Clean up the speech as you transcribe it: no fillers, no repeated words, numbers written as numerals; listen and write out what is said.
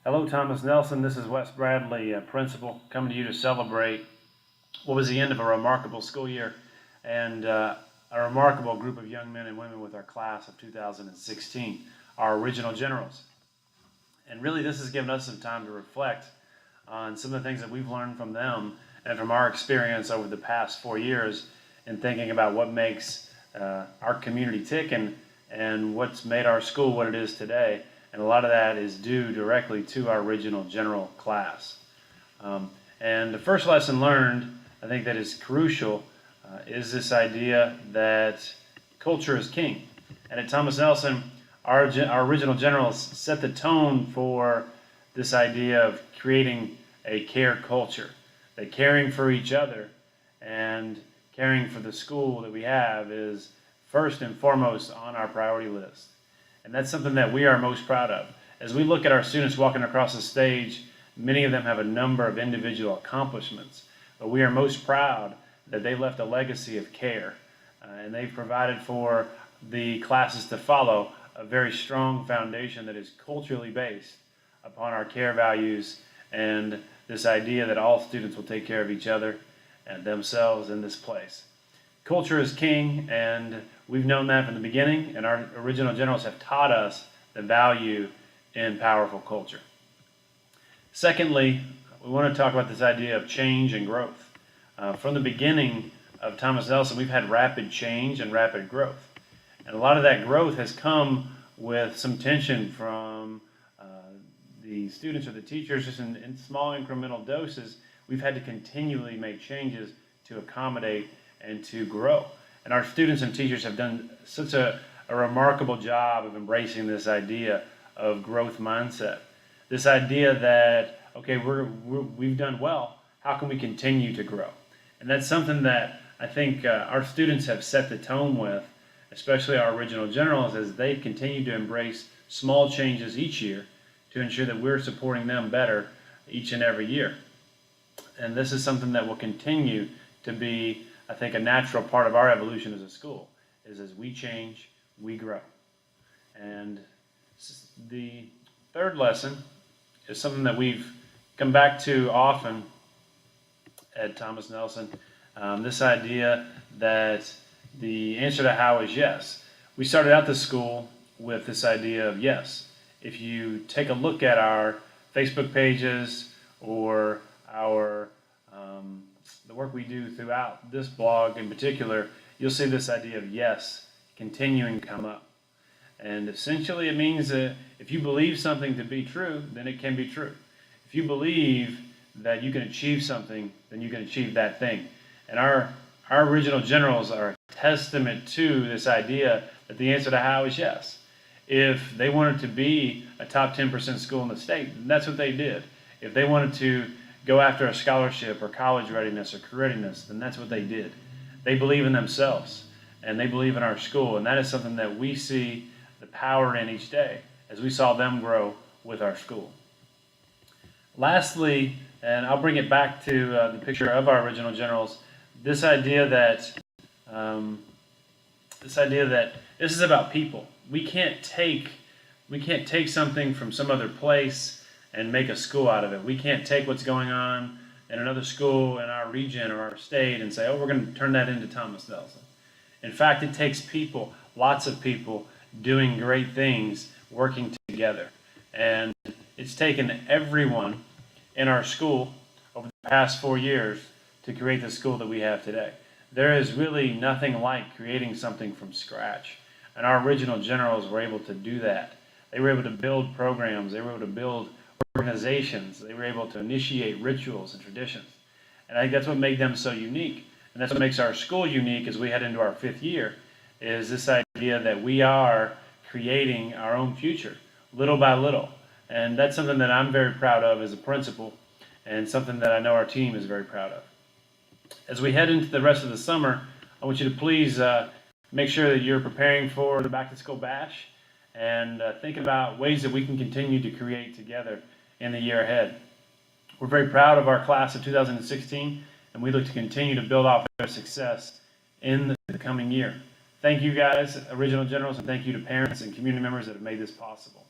Hello, Thomas Nelson. This is Wes Bradley, principal, coming to you to celebrate what was the end of a remarkable school year and a remarkable group of young men and women with our class of 2016, our original generals. And really, this has given us some time to reflect on some of the things that we've learned from them and from our experience over the past 4 years in thinking about what makes our community tick and what's made our school what it is today. And a lot of that is due directly to our original general class. And the first lesson learned, I think that is crucial, is this idea that culture is king. And at Thomas Nelson, our original generals set the tone for this idea of creating a care culture, that caring for each other and caring for the school that we have is first and foremost on our priority list. And that's something that we are most proud of. As we look at our students walking across the stage, many of them have a number of individual accomplishments, but we are most proud that they left a legacy of care, and they've provided for the classes to follow a very strong foundation that is culturally based upon our care values and this idea that all students will take care of each other and themselves in this place. Culture is king, and we've known that from the beginning, and our original generals have taught us the value in powerful culture. Secondly, we want to talk about this idea of change and growth. From the beginning of Thomas Nelson, we've had rapid change and rapid growth. And a lot of that growth has come with some tension from the students or the teachers, just in small incremental doses. We've had to continually make changes to accommodate and to grow. And our students and teachers have done such a remarkable job of embracing this idea of growth mindset. This idea that, okay, we've done well, how can we continue to grow? And that's something that I think our students have set the tone with, especially our original generals, as they continue to embrace small changes each year to ensure that we're supporting them better each and every year. And this is something that will continue to be, I think, a natural part of our evolution as a school, is as we change, we grow. And the third lesson is something that we've come back to often at Thomas Nelson, this idea that the answer to how is yes. We started out the school with this idea of yes. If you take a look at our Facebook pages or our the work we do throughout this blog in particular, you'll see this idea of yes continuing to come up. And essentially it means that if you believe something to be true, then it can be true. If you believe that you can achieve something, then you can achieve that thing. And our original generals are a testament to this idea that the answer to how is yes. If they wanted to be a top 10% school in the state, then that's what they did. If they wanted to go after a scholarship or college readiness or career readiness, then that's what they did. They believe in themselves and they believe in our school, and that is something that we see the power in each day as we saw them grow with our school. Lastly, and I'll bring it back to the picture of our original generals, this idea that this is about people. We can't take something from some other place and make a school out of it. We can't take what's going on in another school in our region or our state and say, oh, we're going to turn that into Thomas Nelson. In fact, it takes people, lots of people, doing great things, working together. And it's taken everyone in our school over the past 4 years to create the school that we have today. There is really nothing like creating something from scratch. And our original generals were able to do that. They were able to build programs. They were able to build organizations. They were able to initiate rituals and traditions. And I think that's what made them so unique. And that's what makes our school unique as we head into our 5th year, is this idea that we are creating our own future, little by little. And that's something that I'm very proud of as a principal, and something that I know our team is very proud of. As we head into the rest of the summer, I want you to please make sure that you're preparing for the Back to School Bash and think about ways that we can continue to create together in the year ahead. We're very proud of our class of 2016, and we look to continue to build off their success in the coming year. Thank you guys, original generals, and thank you to parents and community members that have made this possible.